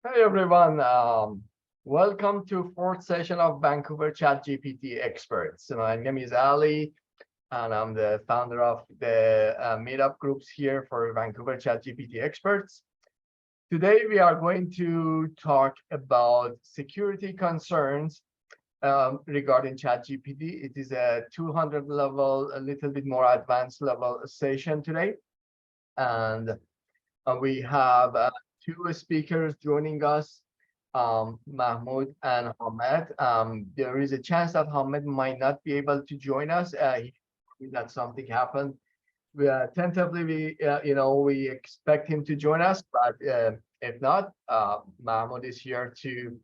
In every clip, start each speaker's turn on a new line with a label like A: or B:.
A: Hey everyone, welcome to fourth session of Vancouver ChatGPT Experts. My name is Ali, and I'm the founder of the meetup groups here for Vancouver ChatGPT Experts. Today we are going to talk about security concerns regarding ChatGPT. It is a 200 level, a little bit more advanced level session today, and we have two speakers joining us, Mahmood and Hamed. There is a chance that Hamed might not be able to join us. That something happened. Tentatively, we expect him to join us, but if not, Mahmood is here to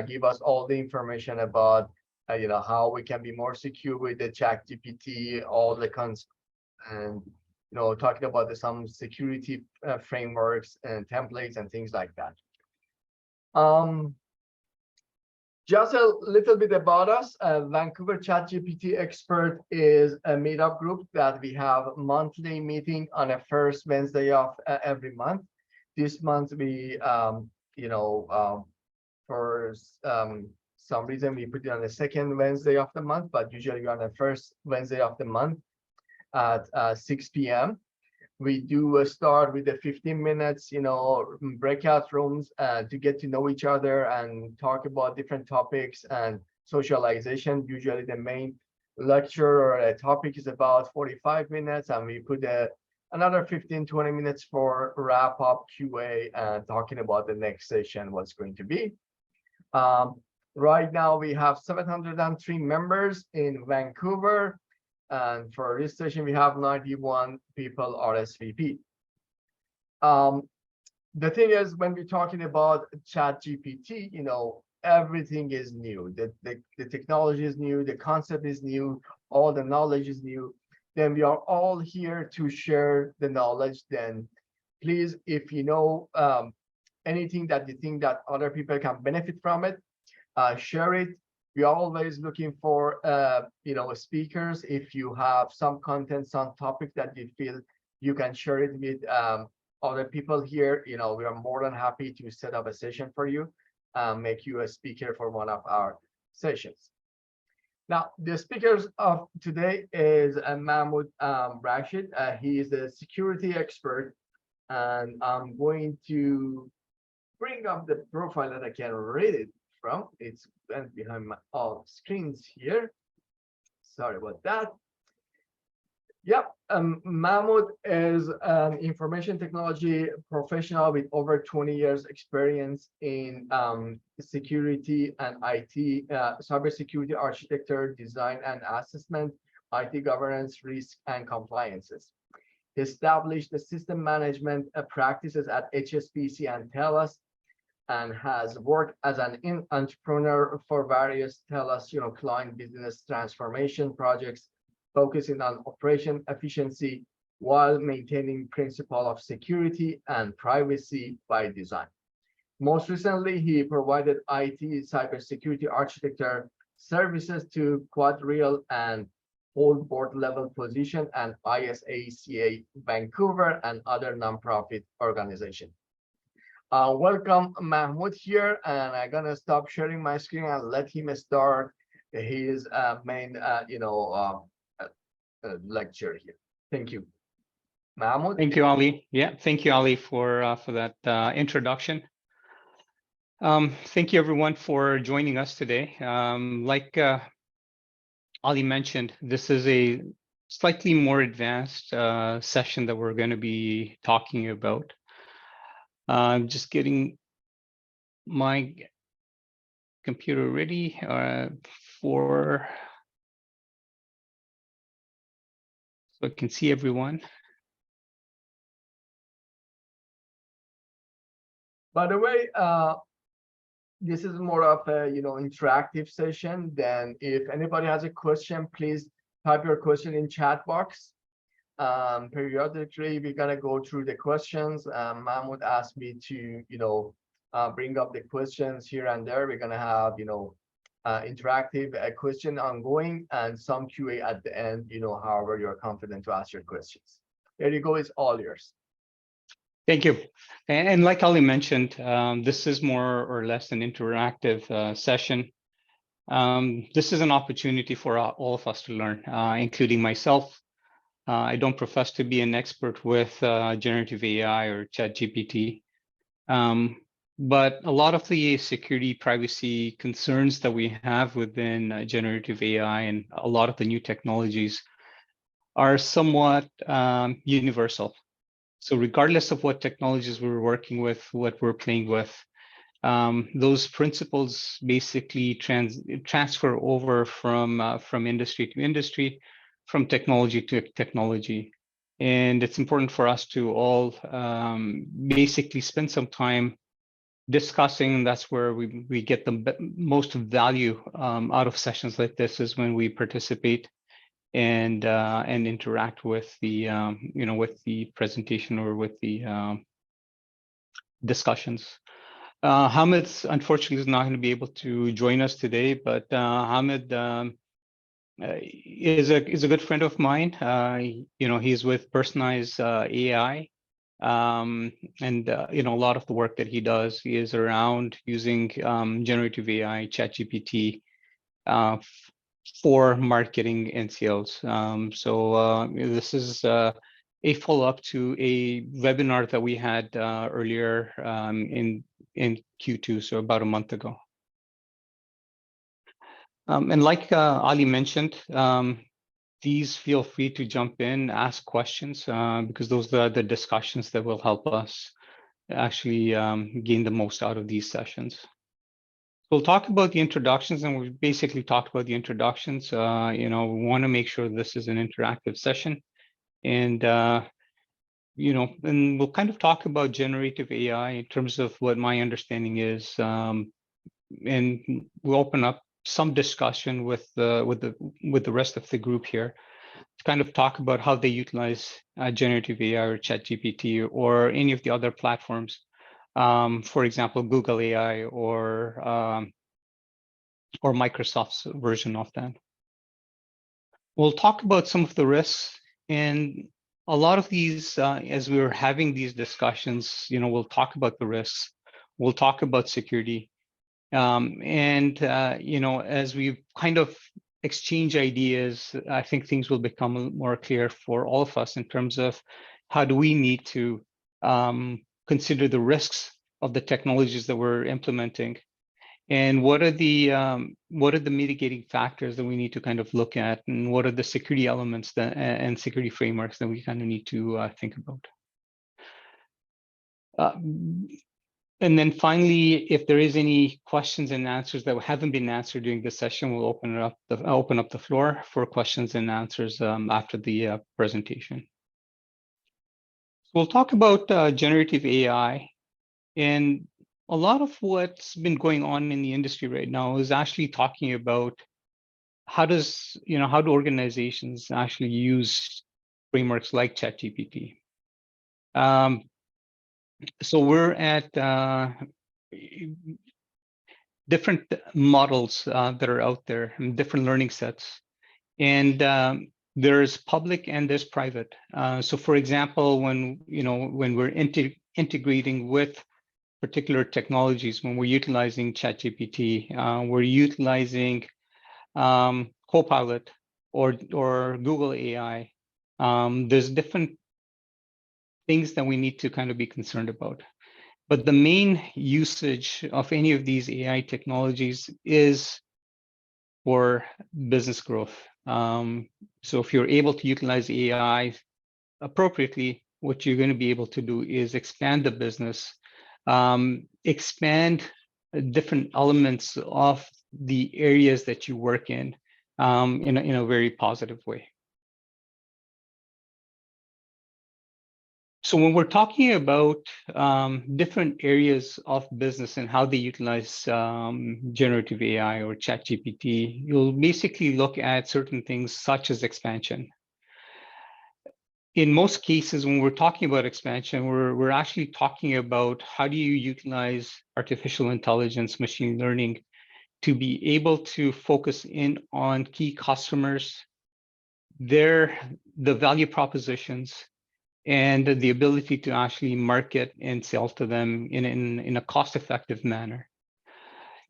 A: give us all the information about, how we can be more secure with the ChatGPT, all the concerns, and talking about some security frameworks and templates and things like that. Just a little bit about us. Vancouver ChatGPT Expert is a meetup group that we have monthly meeting on a first Wednesday of every month. This month we, for some reason we put it on the second Wednesday of the month, but usually we're on the first Wednesday of the month at 6 p.m. We do start with the 15 minutes, breakout rooms to get to know each other and talk about different topics and socialization. Usually the main lecture or a topic is about 45 minutes, and we put another 15-20 minutes for wrap up QA and talking about the next session, what's going to be. Right now we have 703 members in Vancouver. And for this session, we have 91 people RSVP. The thing is, when we're talking about ChatGPT, everything is new. The technology is new, the concept is new, all the knowledge is new. Then we are all here to share the knowledge. Then please, if you know anything that you think that other people can benefit from it, share it. We're always looking for, speakers. If you have some content, some topic that you feel you can share it with other people here, we are more than happy to set up a session for you, make you a speaker for one of our sessions. Now, the speakers of today is Mahmood Rashid. He is a security expert, and I'm going to bring up the profile that I can read it from. It's behind my all screens here. Sorry about that. Yep, Mahmood is an information technology professional with over 20 years experience in security and IT, cybersecurity architecture, design and assessment, IT governance, risk and compliances. He established the system management practices at HSBC and TELUS, and has worked as an entrepreneur for various TELUS, client business transformation projects, focusing on operation efficiency while maintaining principle of security and privacy by design. Most recently, he provided IT cybersecurity architecture services to Quadreal and hold board level position and ISACA Vancouver and other nonprofit organizations. Welcome Mahmood here, and I'm gonna stop sharing my screen and let him start his main lecture here. Thank you, Mahmood.
B: Thank you, Ali. Yeah, thank you, Ali, for that introduction. Thank you, everyone, for joining us today. Like Ali mentioned, this is a slightly more advanced session that we're going to be talking about. I'm just getting my computer ready so I can see everyone.
A: By the way, this is more of a interactive session. Then if anybody has a question, please type your question in chat box. Periodically we're gonna go through the questions. Mahmood asked me to bring up the questions here and there. We're gonna have interactive question ongoing and some QA at the end, however you're confident to ask your questions. There you go, it's all yours.
B: Thank you. And like Ali mentioned, this is more or less an interactive session. This is an opportunity for all of us to learn, including myself. I don't profess to be an expert with generative AI or ChatGPT, but a lot of the security privacy concerns that we have within generative AI and a lot of the new technologies are somewhat universal. So regardless of what technologies we're working with, what we're playing with, those principles basically transfer over from industry to industry, from technology to technology. And it's important for us to all basically spend some time discussing. That's where we get the most value out of sessions like this, is when we participate and interact with the with the presentation or with the discussions. Hamed, unfortunately, is not going to be able to join us today, but Hamed is a good friend of mine. He's with Personalized AI, and a lot of the work that he does is around using generative AI, ChatGPT, for marketing and sales. So this is a follow-up to a webinar that we had earlier in Q2, so about a month ago. And like Ali mentioned, please feel free to jump in, ask questions, because those are the discussions that will help us actually gain the most out of these sessions. We'll talk about the introductions, and we basically talked about the introductions. We want to make sure this is an interactive session, and and we'll kind of talk about generative AI in terms of what my understanding is, and we'll open up some discussion with the rest of the group here to kind of talk about how they utilize generative AI or ChatGPT or any of the other platforms. For example, Google AI or Microsoft's version of that. We'll talk about some of the risks, and a lot of these, as we were having these discussions, we'll talk about the risks, we'll talk about security, and as we kind of exchange ideas, I think things will become more clear for all of us in terms of how do we need to consider the risks of the technologies that we're implementing, and what are the mitigating factors that we need to kind of look at, and what are the security elements and security frameworks that we kind of need to think about. And then finally, if there is any questions and answers that haven't been answered during this session, we'll open up the floor for questions and answers after the presentation. We'll talk about generative AI, and a lot of what's been going on in the industry right now is actually talking about how do organizations actually use frameworks like ChatGPT. So we're at different models that are out there, and different learning sets, and there's public and there's private. So for example, when we're integrating with particular technologies, when we're utilizing ChatGPT, we're utilizing Copilot or Google AI. There's different things that we need to kind of be concerned about. But the main usage of any of these AI technologies is for business growth. So if you're able to utilize AI appropriately, what you're going to be able to do is expand the business, expand different elements of the areas that you work in a very positive way. So when we're talking about different areas of business and how they utilize generative AI or ChatGPT, you'll basically look at certain things such as expansion. In most cases, when we're talking about expansion, we're actually talking about how do you utilize artificial intelligence, machine learning, to be able to focus in on key customers, the value propositions, and the ability to actually market and sell to them in a cost-effective manner.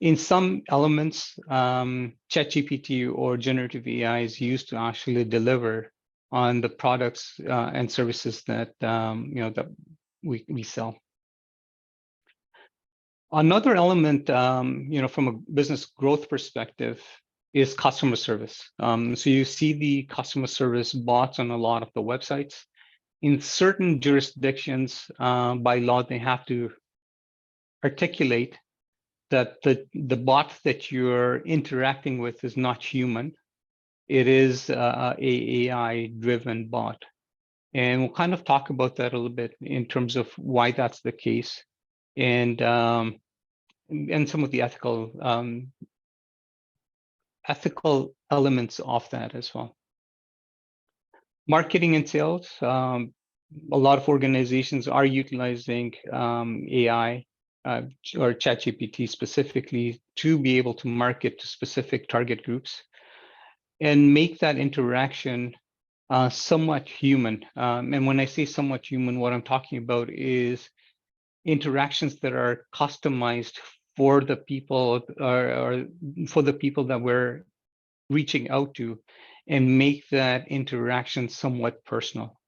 B: In some elements, ChatGPT or generative AI is used to actually deliver on the products and services that that we sell. Another element, from a business growth perspective, is customer service. So you see the customer service bots on a lot of the websites. In certain jurisdictions, by law, they have to articulate that the bot that you're interacting with is not human. It is a AI-driven bot. And we'll kind of talk about that a little bit in terms of why that's the case, and some of the ethical elements of that as well. Marketing and sales. A lot of organizations are utilizing AI or ChatGPT specifically to be able to market to specific target groups and make that interaction somewhat human. And when I say somewhat human, what I'm talking about is interactions that are customized for the people or for the people that we're reaching out to, and make that interaction somewhat personal.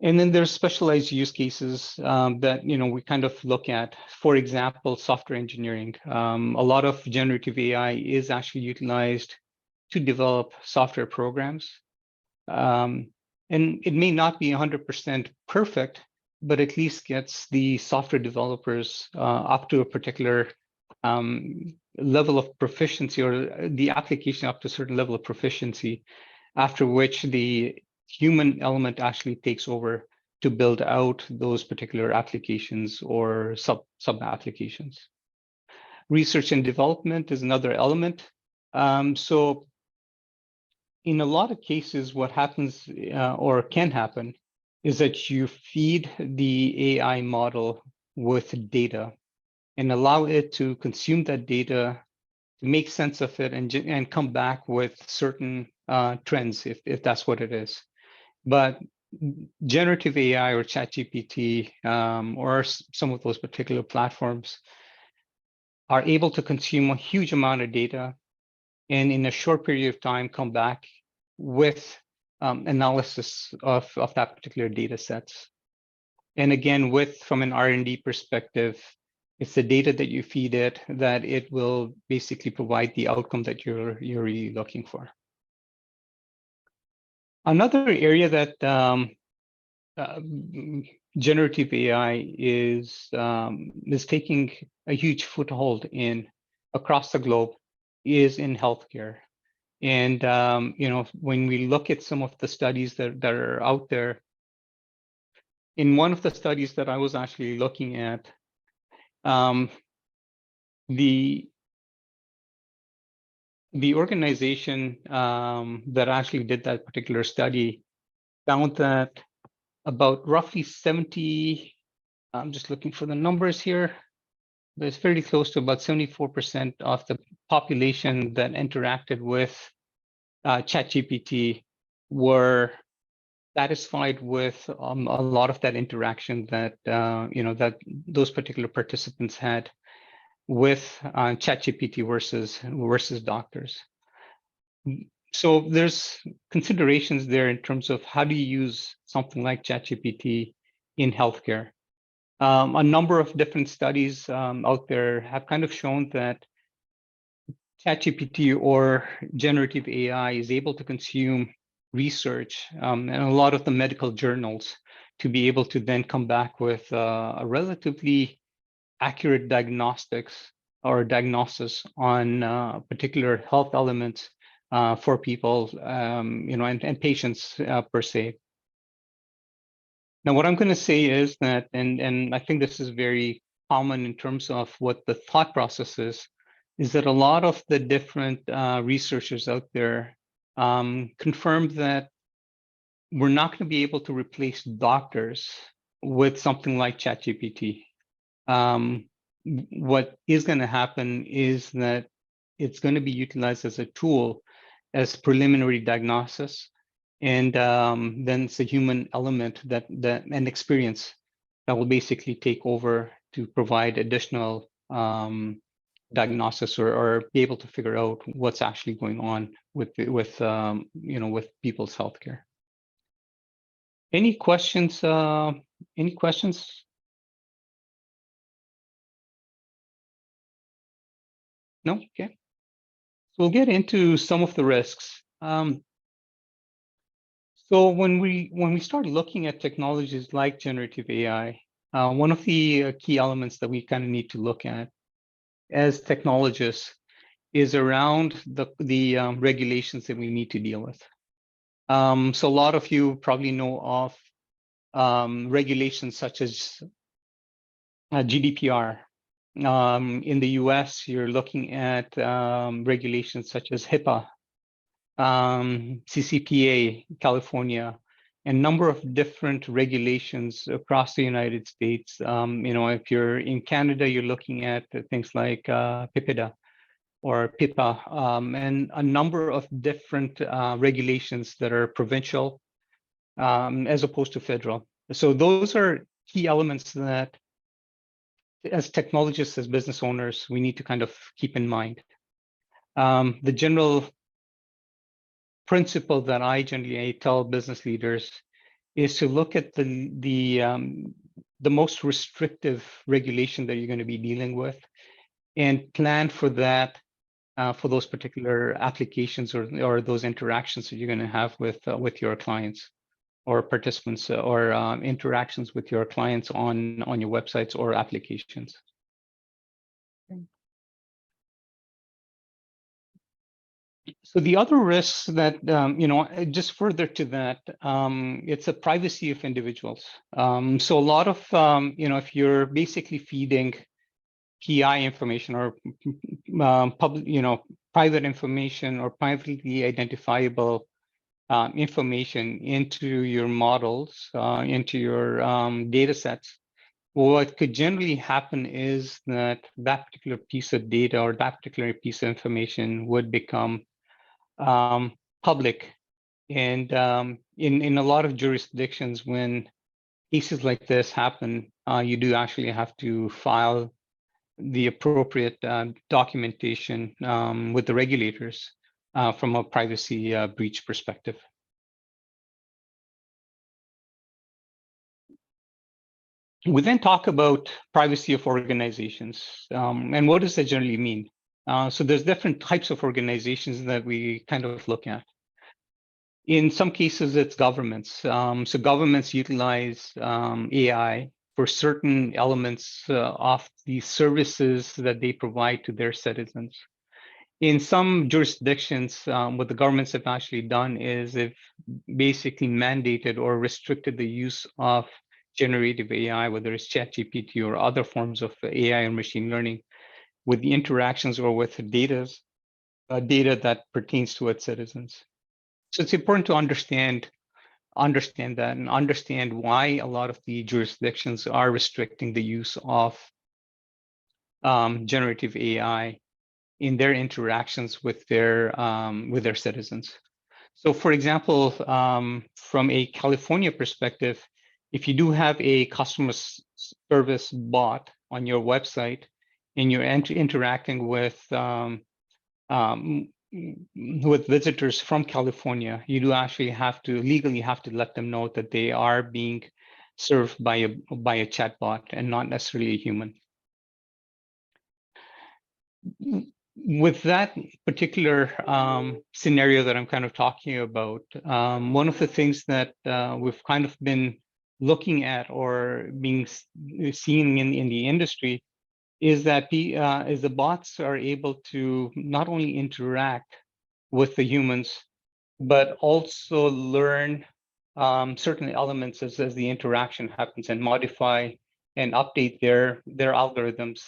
B: And then there's specialized use cases that we kind of look at. For example, software engineering. A lot of generative AI is actually utilized to develop software programs. And it may not be 100% perfect, but at least gets the software developers up to a particular level of proficiency, or the application up to a certain level of proficiency, after which the human element actually takes over to build out those particular applications or sub-applications. Research and development is another element. So in a lot of cases, what happens or can happen is that you feed the AI model with data and allow it to consume that data, to make sense of it, and come back with certain trends, if that's what it is. But generative AI or ChatGPT or some of those particular platforms are able to consume a huge amount of data and in a short period of time come back with analysis of that particular data sets. And again, from an R&D perspective, it's the data that you feed it that it will basically provide the outcome that you're really looking for. Another area that generative AI is taking a huge foothold in across the globe is in healthcare. And when we look at some of the studies that are out there, in one of the studies that I was actually looking at, the organization that actually did that particular study found that about roughly 70, I'm just looking for the numbers here, but it's fairly close to about 74% of the population that interacted with ChatGPT were satisfied with a lot of that interaction that that those particular participants had with ChatGPT versus doctors. So there's considerations there in terms of how do you use something like ChatGPT in healthcare. A number of different studies out there have kind of shown that ChatGPT or generative AI is able to consume research and a lot of the medical journals to be able to then come back with a relatively accurate diagnosis on particular health elements for people, and patients per se. Now, what I'm going to say is that, and I think this is very common in terms of what the thought process is that a lot of the different researchers out there confirmed that we're not going to be able to replace doctors with something like ChatGPT. What is going to happen is that it's going to be utilized as a tool, as preliminary diagnosis, And then it's a human element that an experience that will basically take over to provide additional diagnosis or be able to figure out what's actually going on with with people's healthcare. Any questions? Any questions? No? Okay. So we'll get into some of the risks. So when we start looking at technologies like generative AI, one of the key elements that we kind of need to look at as technologists is around the regulations that we need to deal with. So a lot of you probably know of regulations such as GDPR. In the US, you're looking at regulations such as HIPAA, CCPA, California, and a number of different regulations across the United States. If you're in Canada, you're looking at things like PIPEDA or PIPA, and a number of different regulations that are provincial as opposed to federal. So those are key elements that, as technologists, as business owners, we need to kind of keep in mind. The general principle that I generally tell business leaders is to look at the most restrictive regulation that you're going to be dealing with and plan for that, for those particular applications or those interactions that you're going to have with your clients or participants or interactions with your clients on your websites or applications. So the other risks that, just further to that, it's a privacy of individuals. So a lot of, if you're basically feeding PI information or public, private information or privately identifiable information into your models, into your data sets, what could generally happen is that that particular piece of data or that particular piece of information would become public. And in a lot of jurisdictions, when cases like this happen, you do actually have to file the appropriate documentation with the regulators from a privacy breach perspective. We then talk about privacy of organizations, and what does that generally mean? So there's different types of organizations that we kind of look at. In some cases, it's governments. So governments utilize AI for certain elements of the services that they provide to their citizens. In some jurisdictions, what the governments have actually done is they've basically mandated or restricted the use of generative AI, whether it's ChatGPT or other forms of AI and machine learning, with the interactions or with the data that pertains to its citizens. So it's important to understand that and understand why a lot of the jurisdictions are restricting the use of generative AI in their interactions with their citizens. So, for example, from a California perspective, if you do have a customer service bot on your website and you're interacting with visitors from California, you do actually legally have to let them know that they are being served by a chatbot and not necessarily a human. With that particular scenario that I'm kind of talking about, one of the things that we've kind of been looking at or being seen in the industry is that the bots are able to not only interact with the humans, but also learn certain elements as the interaction happens and modify and update their algorithms,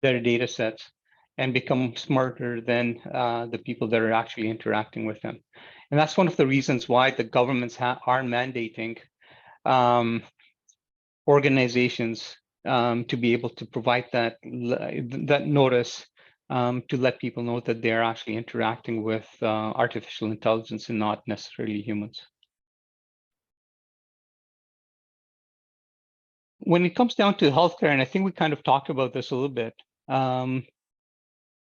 B: their data sets, and become smarter than the people that are actually interacting with them. And that's one of the reasons why the governments are mandating organizations to be able to provide that notice to let people know that they're actually interacting with artificial intelligence and not necessarily humans. when it comes down to healthcare, and I think we kind of talked about this a little bit,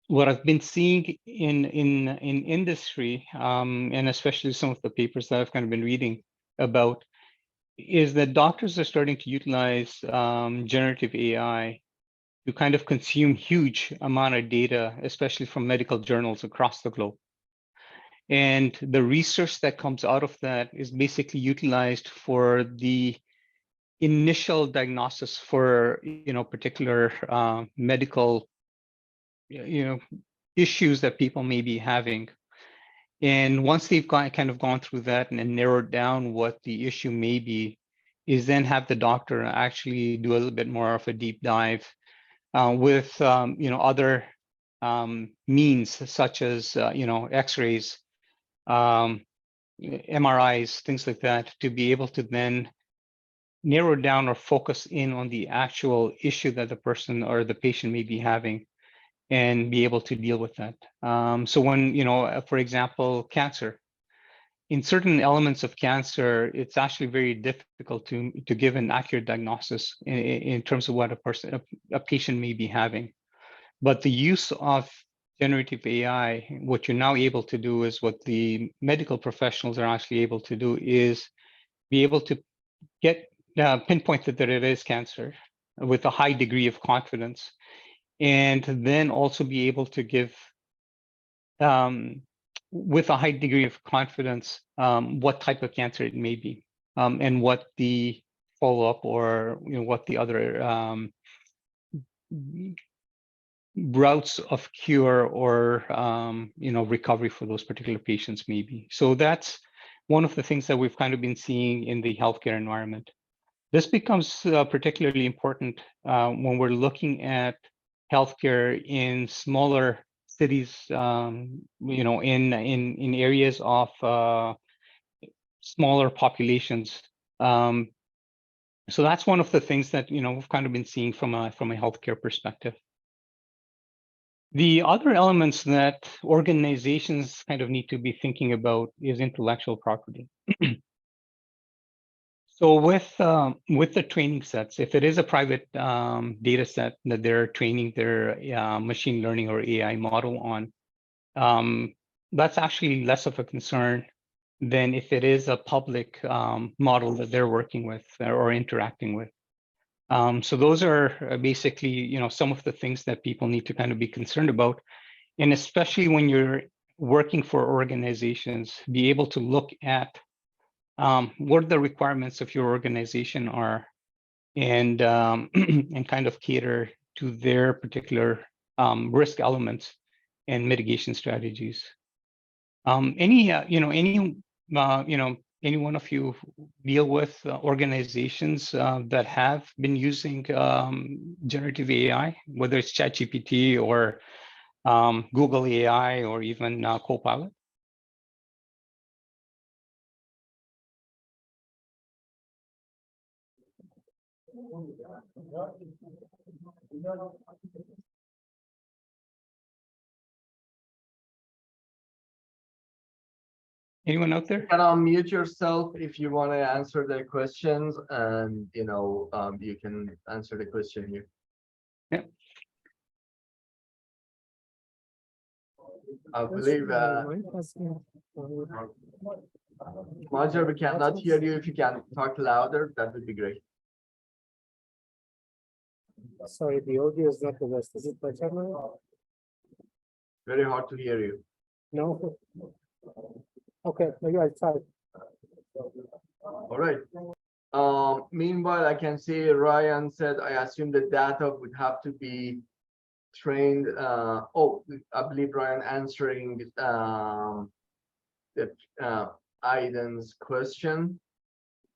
B: what I've been seeing in industry, and especially some of the papers that I've kind of been reading about, is that doctors are starting to utilize generative AI to kind of consume huge amount of data, especially from medical journals across the globe. And the research that comes out of that is basically utilized for the initial diagnosis for particular medical issues that people may be having. And once they've kind of gone through that and narrowed down what the issue may be, is then have the doctor actually do a little bit more of a deep dive with other means such as X-rays, MRIs, things like that, to be able to then narrow down or focus in on the actual issue that the person or the patient may be having, and be able to deal with that. So when, for example, cancer, in certain elements of cancer, it's actually very difficult to give an accurate diagnosis in terms of what a patient may be having. But the use of generative AI, what you're now able to do is what the medical professionals are actually able to do is be able to get pinpoint that it is cancer with a high degree of confidence, and then also be able to give with a high degree of confidence what type of cancer it may be, and what the follow-up or what the other routes of cure or recovery for those particular patients may be. So that's one of the things that we've kind of been seeing in the healthcare environment. This becomes particularly important when we're looking at healthcare in smaller cities, in areas of smaller populations. So that's one of the things that we've kind of been seeing from a healthcare perspective. The other elements that organizations kind of need to be thinking about is intellectual property. So with the training sets, if it is a private data set that they're training their machine learning or AI model on, that's actually less of a concern than if it is a public model that they're working with or interacting with. So those are basically some of the things that people need to kind of be concerned about, and especially when you're working for organizations, be able to look at what the requirements of your organization are, and and kind of cater to their particular risk elements and mitigation strategies. Any one of you deal with organizations that have been using generative AI, whether it's ChatGPT or Google AI or even Copilot? Anyone out there?
A: You can unmute yourself if you want to answer the questions, and you can answer the question here.
B: Yeah.
A: I believe Majer, we cannot hear you. If you can talk louder, that would be great.
C: Sorry, the audio is not the best. Is it better now?
A: Very hard to hear you.
C: No? Okay, maybe I'll try.
A: All right. Meanwhile, I can see Ryan said, I assume the data would have to be trained. I believe Ryan answering Aiden's question,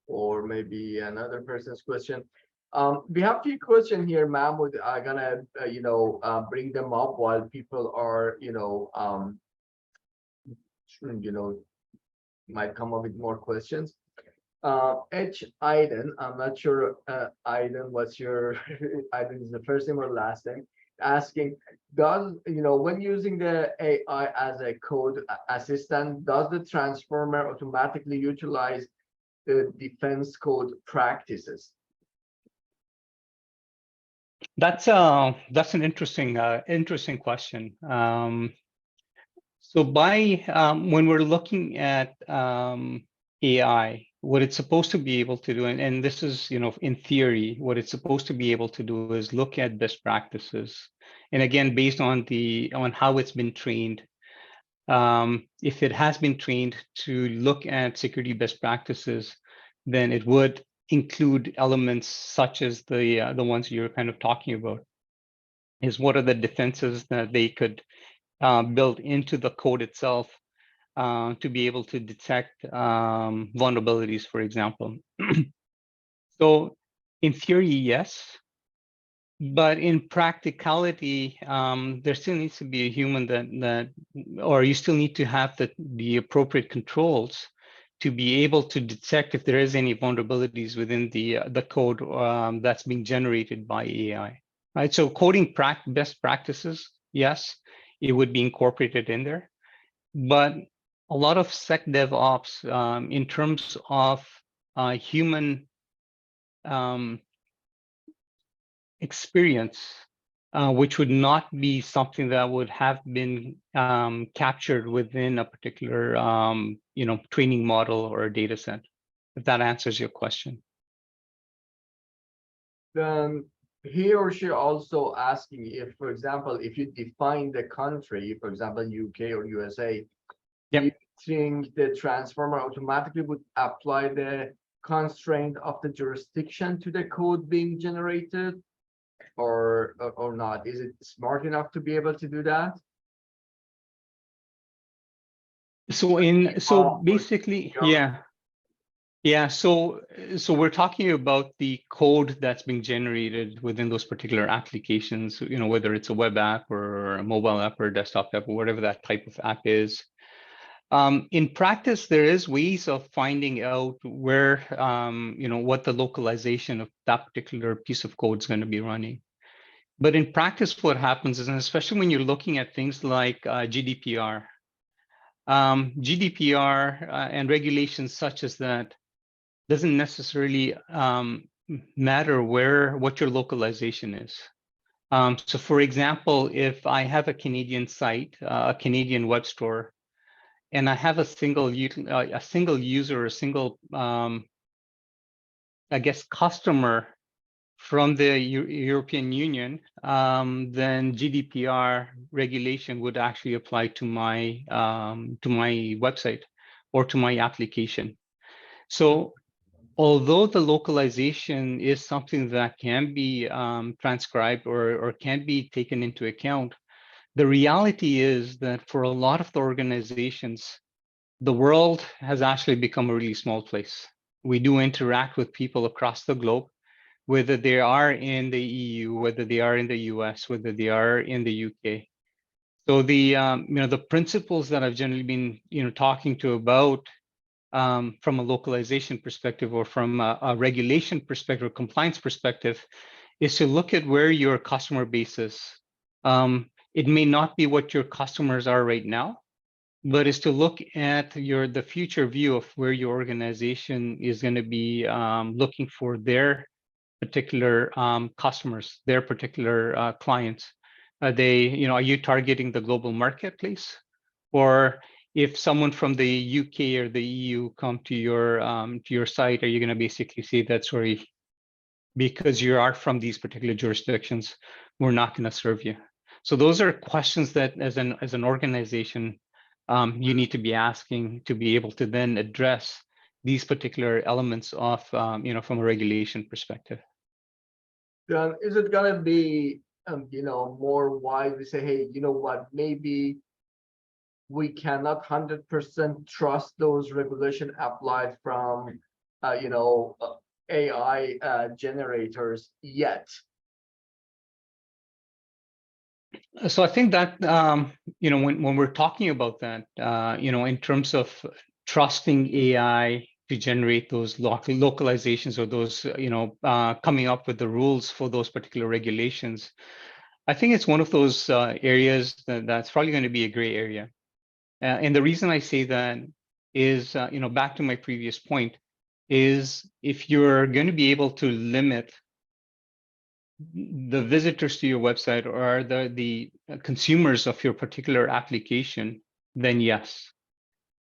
A: or maybe another person's question. We have a few questions here, Mahmood. I'm gonna bring them up while people are might come up with more questions. H. Aiden, I'm not sure, Aiden, what's your Aiden is the first name or last name, asking, does when using the AI as a code assistant, does the transformer automatically utilize the defense code practices?
B: That's an interesting question. So when we're looking at AI, what it's supposed to be able to do, and this is, in theory, what it's supposed to be able to do is look at best practices. And again, based on how it's been trained, if it has been trained to look at security best practices, then it would include elements such as the ones you're kind of talking about. Is what are the defenses that they could build into the code itself to be able to detect vulnerabilities, for example. So in theory, yes, but in practicality, there still needs to be a human or you still need to have the appropriate controls to be able to detect if there is any vulnerabilities within the code that's being generated by AI. Right, so coding best practices, yes, it would be incorporated in there, but a lot of sec DevOps in terms of human experience, which would not be something that would have been captured within a particular training model or data set, if that answers your question.
A: Then he or she also asking if, for example, if you define the country, for example, UK or USA, do you think the transformer automatically would apply the constraint of the jurisdiction to the code being generated, or not? Is it smart enough to be able to do that?
B: So basically, yeah. So we're talking about the code that's being generated within those particular applications. Whether it's a web app or a mobile app or a desktop app or whatever that type of app is. In practice, there is ways of finding out where what the localization of that particular piece of code is going to be running. But in practice, what happens is, and especially when you're looking at things like GDPR, and regulations such as that doesn't necessarily matter what your localization is. So for example, if I have a Canadian site, a Canadian web store, and I have a single user, a single, I guess, customer from the European Union, then GDPR regulation would actually apply to my website or to my application. So although the localization is something that can be transcribed or can be taken into account, the reality is that for a lot of the organizations, the world has actually become a really small place. We do interact with people across the globe, whether they are in the EU, whether they are in the US, whether they are in the UK. So the principles that I've generally been talking to about from a localization perspective or from a regulation perspective or compliance perspective is to look at where your customer base is. It may not be what your customers are right now, but is to look at the future view of where your organization is going to be looking for their particular customers, their particular clients. Are you targeting the global marketplace? Or if someone from the UK or the EU come to your site, are you going to basically say that, sorry, because you are from these particular jurisdictions, we're not going to serve you? So those are questions that as an organization, you need to be asking to be able to then address these particular elements of, from a regulation perspective.
A: Then is it gonna be, more wise? We say, hey, you know what? Maybe we cannot 100% trust those regulation applied from, AI generators yet.
B: So I think that when we're talking about that, in terms of trusting AI to generate those localizations or those coming up with the rules for those particular regulations, I think it's one of those areas that's probably going to be a gray area. And the reason I say that is, back to my previous point, is if you're going to be able to limit the visitors to your website are the consumers of your particular application, then yes.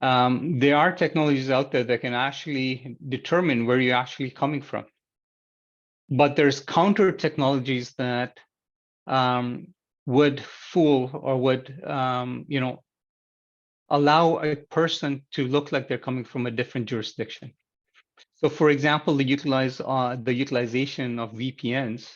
B: There are technologies out there that can actually determine where you're actually coming from. But there's counter technologies that would fool or would allow a person to look like they're coming from a different jurisdiction. So, for example, the utilization of VPNs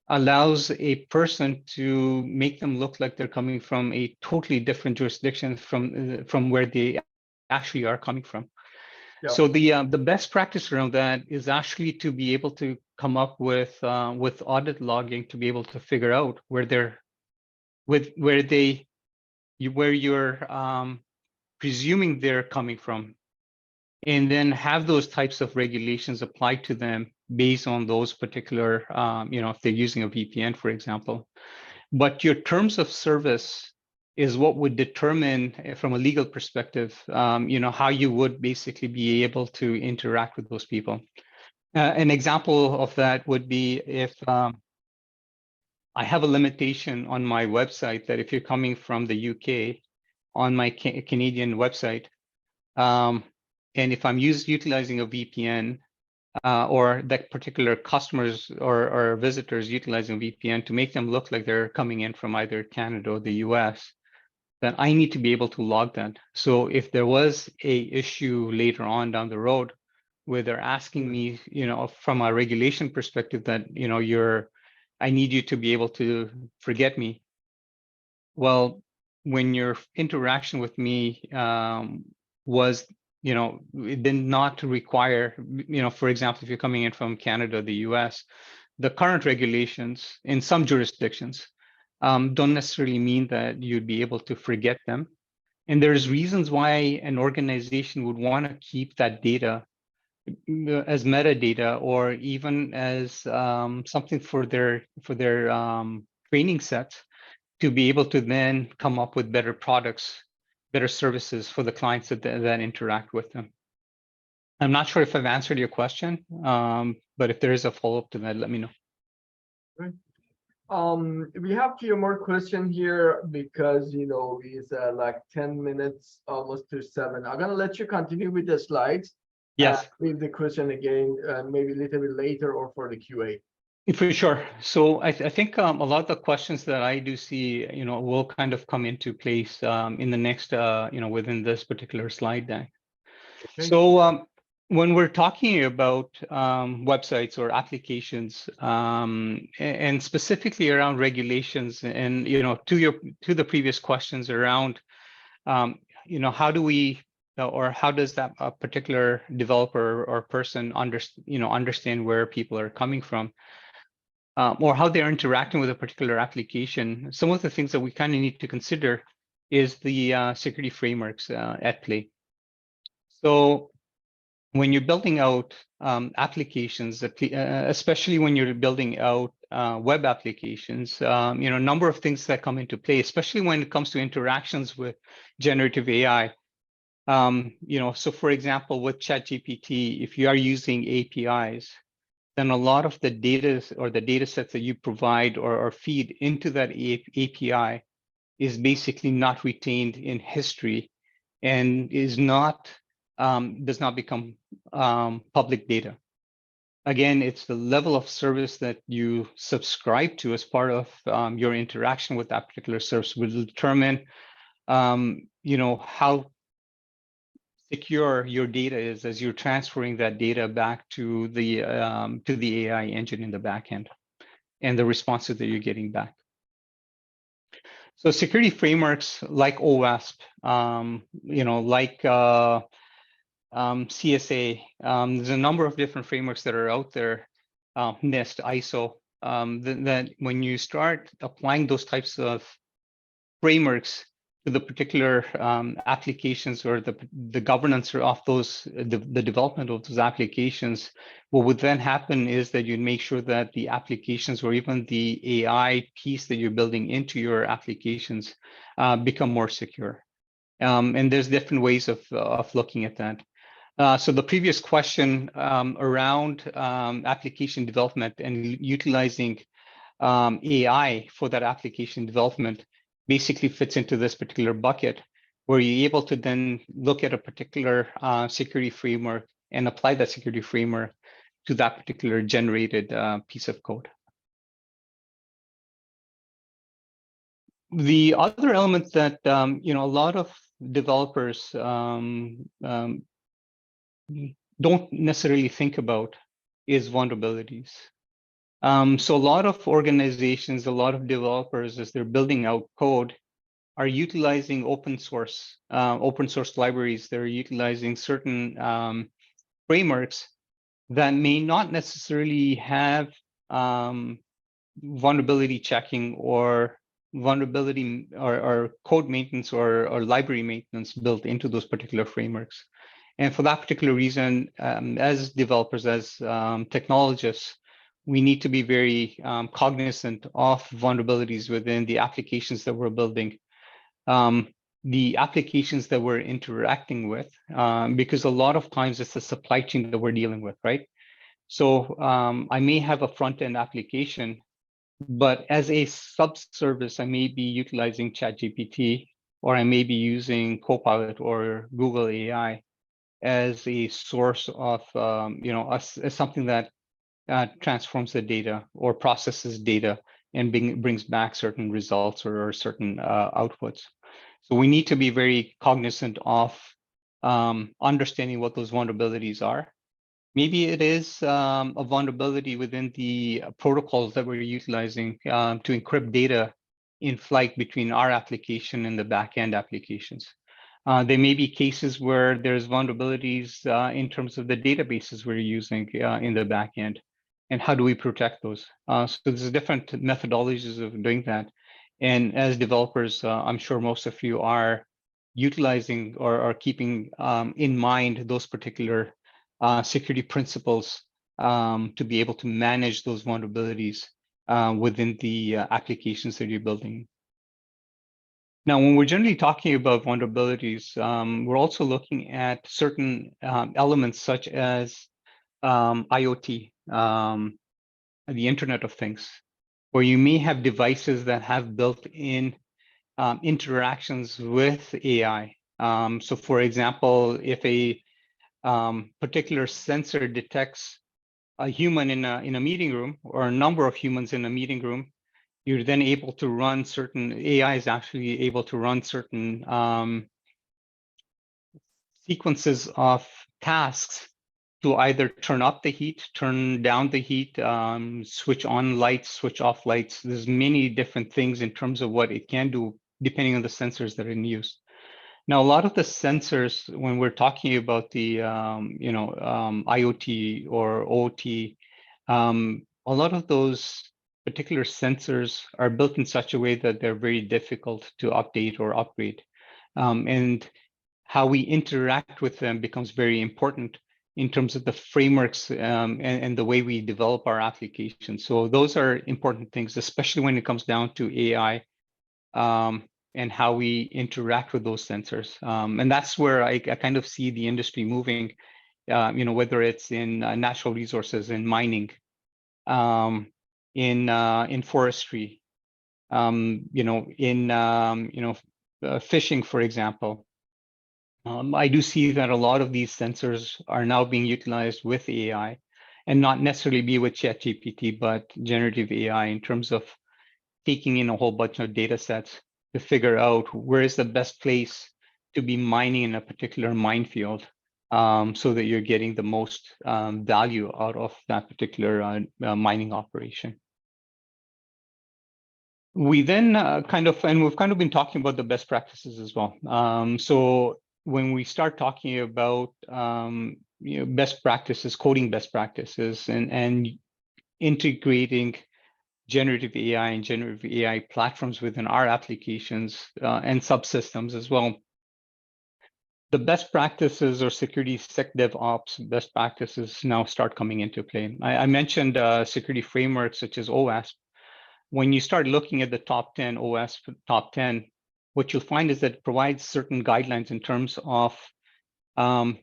B: allows a person to make them look like they're coming from a totally different jurisdiction from where they actually are coming from.
A: Yeah.
B: So the best practice around that is actually to be able to come up with audit logging to be able to figure out where you're presuming they're coming from, and then have those types of regulations applied to them based on those particular, if they're using a VPN, for example. But your terms of service is what would determine, from a legal perspective, how you would basically be able to interact with those people. An example of that would be if I have a limitation on my website that if you're coming from the UK on my Canadian website, and if I'm utilizing a VPN, or that particular customers or visitors utilizing VPN to make them look like they're coming in from either Canada or the US, then I need to be able to log that. So if there was a issue later on down the road where they're asking me, from a regulation perspective that, I need you to be able to forget me. Well, when your interaction with me was, it did not require, for example, if you're coming in from Canada, the US, the current regulations in some jurisdictions don't necessarily mean that you'd be able to forget them. And there's reasons why an organization would want to keep that data as metadata, or even as something for their training sets, to be able to then come up with better products, better services for the clients that interact with them. I'm not sure if I've answered your question, but if there is a follow-up to that, let me know.
A: Right. We have a few more questions here because it's like 10 minutes, almost to 7. I'm gonna let you continue with the slides.
B: Yes.
A: Leave the question again, maybe a little bit later or for the QA.
B: For sure. So I think a lot of the questions that I do see, will kind of come into place in the next, within this particular slide deck.
A: Okay.
B: So when we're talking about websites or applications, and specifically around regulations, and to the previous questions around, how do we, or how does that particular developer or person understand where people are coming from, or how they're interacting with a particular application? Some of the things that we kind of need to consider is the security frameworks at play. So when you're building out applications, especially when you're building out web applications, a number of things that come into play, especially when it comes to interactions with generative AI. So for example, with ChatGPT, if you are using APIs, then a lot of the data or the data sets that you provide or feed into that API is basically not retained in history, and is not does not become public data. Again, it's the level of service that you subscribe to as part of your interaction with that particular service will determine, how secure your data is as you're transferring that data back to the AI engine in the back end, and the responses that you're getting back. So security frameworks like OWASP, like CSA, there's a number of different frameworks that are out there, NIST, ISO, that when you start applying those types of frameworks to the particular applications, or the governance of those, the development of those applications, what would then happen is that you'd make sure that the applications, or even the AI piece that you're building into your applications, become more secure. And there's different ways of looking at that. So the previous question around application development and utilizing AI for that application development basically fits into this particular bucket, where you're able to then look at a particular security framework and apply that security framework to that particular generated piece of code. The other element that a lot of developers don't necessarily think about is vulnerabilities. So a lot of organizations, a lot of developers, as they're building out code, are utilizing open source libraries. They're utilizing certain frameworks that may not necessarily have vulnerability checking or vulnerability or code maintenance or library maintenance built into those particular frameworks. And for that particular reason, as developers, as technologists, we need to be very cognizant of vulnerabilities within the applications that we're building, the applications that we're interacting with, because a lot of times it's the supply chain that we're dealing with, right? So I may have a front-end application, but as a subservice, I may be utilizing ChatGPT, or I may be using Copilot or Google AI as a source of, as something that transforms the data or processes data and brings back certain results or certain outputs. So we need to be very cognizant of understanding what those vulnerabilities are. Maybe it is a vulnerability within the protocols that we're utilizing to encrypt data in flight between our application and the back-end applications. There may be cases where there's vulnerabilities in terms of the databases we're using in the back-end, and how do we protect those? So there's different methodologies of doing that. And as developers, I'm sure most of you are utilizing or are keeping in mind those particular security principles to be able to manage those vulnerabilities within the applications that you're building. Now, when we're generally talking about vulnerabilities, we're also looking at certain elements such as IoT, the Internet of Things, where you may have devices that have built-in interactions with AI. So for example, if a particular sensor detects a human in a meeting room, or a number of humans in a meeting room, you're then able to run certain, AI is actually able to run certain sequences of tasks to either turn up the heat, turn down the heat, switch on lights, switch off lights. There's many different things in terms of what it can do, depending on the sensors that are in use. Now, a lot of the sensors, when we're talking about the IoT or OT, a lot of those particular sensors are built in such a way that they're very difficult to update or upgrade. And how we interact with them becomes very important in terms of the frameworks and the way we develop our applications. So those are important things, especially when it comes down to AI and how we interact with those sensors. And that's where I kind of see the industry moving, whether it's in natural resources, in mining, in forestry, fishing, for example. I do see that a lot of these sensors are now being utilized with AI, and not necessarily be with ChatGPT, but generative AI, in terms of taking in a whole bunch of data sets to figure out where is the best place to be mining in a particular minefield, so that you're getting the most value out of that particular mining operation. We then we've kind of been talking about the best practices as well. So when we start talking about best practices, coding best practices, and integrating generative AI and generative AI platforms within our applications and subsystems as well, the best practices or security SecDevOps best practices now start coming into play. I mentioned security frameworks such as OWASP. When you start looking at the top 10 OWASP top 10, what you'll find is that it provides certain guidelines in terms of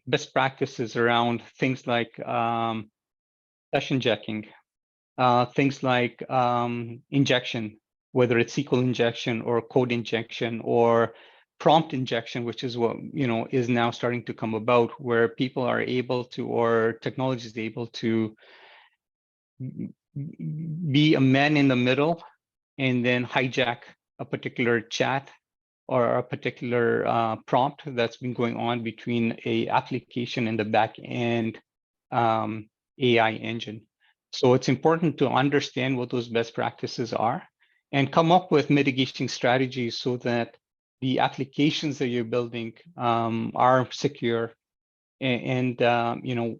B: best practices around things like session checking, things like injection, whether it's SQL injection or code injection or prompt injection, which is what is now starting to come about, where people are able to, or technology is able to be a man in the middle and then hijack a particular chat or a particular prompt that's been going on between a application and the back end AI engine. So it's important to understand what those best practices are and come up with mitigation strategies so that the applications that you're building are secure, and the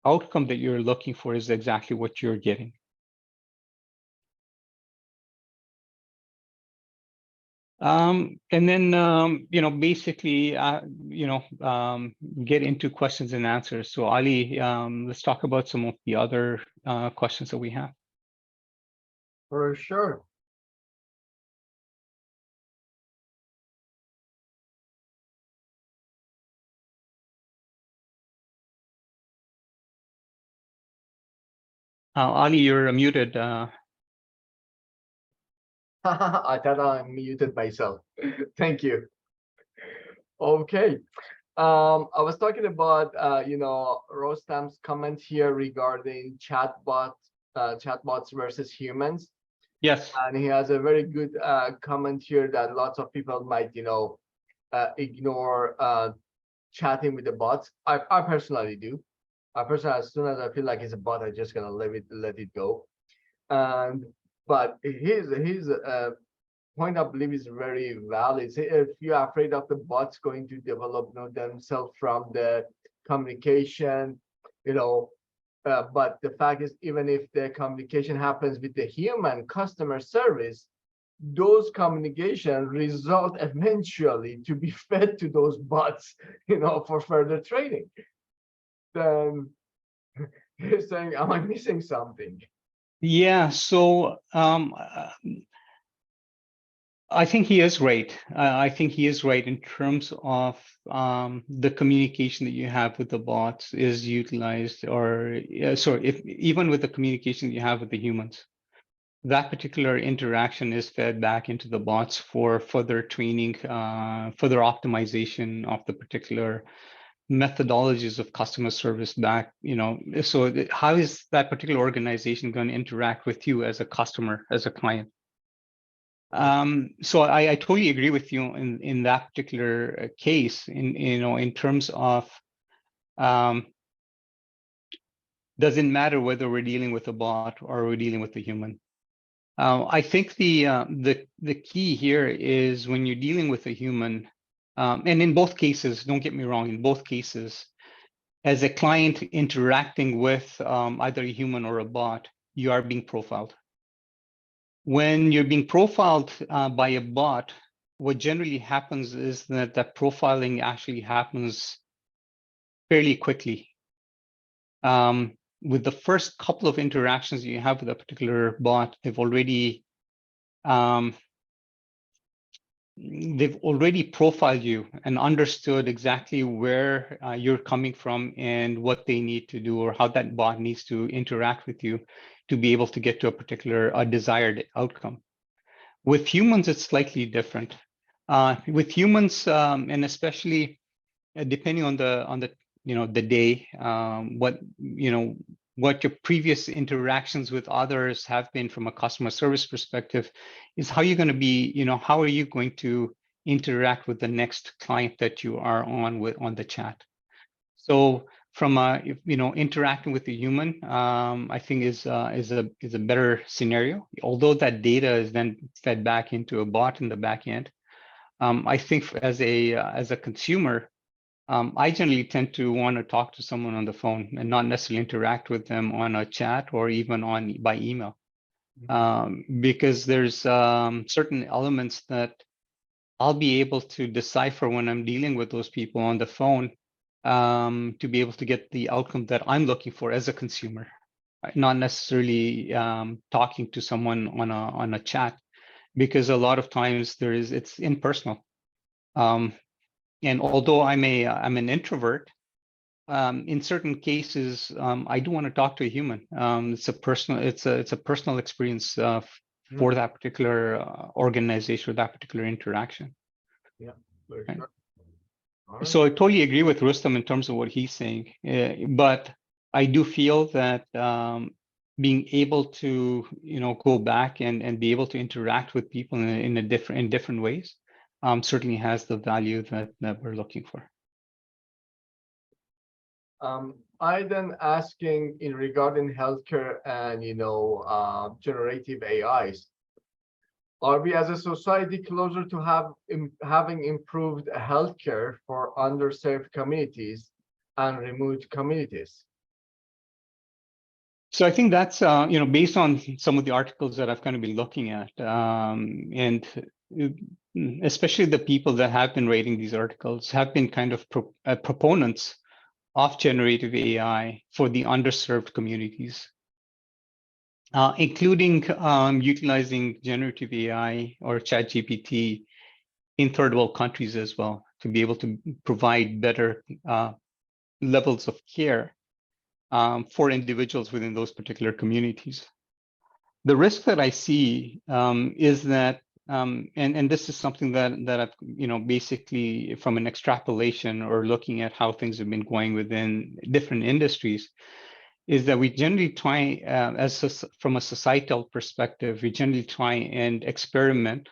B: outcome that you're looking for is exactly what you're getting. And then, basically, get into questions and answers. So Ali, let's talk about some of the other questions that we have.
A: For sure.
B: Ali, you're muted.
A: I thought I muted myself. Thank you. Okay. I was talking about Rostam's comment here regarding chatbots versus humans.
B: Yes.
A: And he has a very good comment here that lots of people might ignore chatting with the bots. I personally do. As soon as I feel like it's a bot, I'm just gonna let it go. And but his point, I believe, is very valid. Say if you're afraid of the bots going to develop themselves from the communication, but the fact is, even if the communication happens with the human customer service, those communication result eventually to be fed to those bots, for further training. Then you're saying, am I missing something?
B: Yeah. So I think he is right. I think he is right in terms of the communication that you have with the bots is utilized, or even with the communication you have with the humans, that particular interaction is fed back into the bots for further training, further optimization of the particular methodologies of customer service back. So how is that particular organization going to interact with you as a customer, as a client? So I totally agree with you in that particular case. In terms of, doesn't matter whether we're dealing with a bot or we're dealing with a human. I think the key here is when you're dealing with a human, and in both cases, don't get me wrong, in both cases, as a client interacting with either a human or a bot, you are being profiled. When you're being profiled by a bot, what generally happens is that profiling actually happens fairly quickly. With the first couple of interactions you have with a particular bot, they've already profiled you and understood exactly where you're coming from and what they need to do, or how that bot needs to interact with you to be able to get to a particular desired outcome. With humans, it's slightly different. With humans, and especially depending on the day, what your previous interactions with others have been from a customer service perspective, is how you're going to be, how are you going to interact with the next client that you are on the chat. So from interacting with the human, I think is a better scenario. Although that data is then fed back into a bot in the back end, I think as a consumer, I generally tend to want to talk to someone on the phone and not necessarily interact with them on a chat or even by email, because there's certain elements that I'll be able to decipher when I'm dealing with those people on the phone, to be able to get the outcome that I'm looking for as a consumer, not necessarily talking to someone on a chat, because a lot of times it's impersonal. And although I'm an introvert, in certain cases, I do want to talk to a human. It's a personal experience for that particular organization or that particular interaction.
A: Yeah, very
B: Right.
A: sure. All right.
B: So I totally agree with Rustam in terms of what he's saying, but I do feel that being able to, go back and be able to interact with people in different ways, certainly has the value that we're looking for.
A: I then asking in regarding healthcare and generative AIs. Are we as a society closer to having improved healthcare for underserved communities and remote communities?
B: So I think that's based on some of the articles that I've kind of been looking at, and especially the people that have been writing these articles have been kind of proponents of generative AI for the underserved communities, including utilizing generative AI or ChatGPT in third world countries as well, to be able to provide better levels of care for individuals within those particular communities. The risk that I see is that, and this is something that I've, basically from an extrapolation or looking at how things have been going within different industries, is that we generally try, from a societal perspective, we generally try and experiment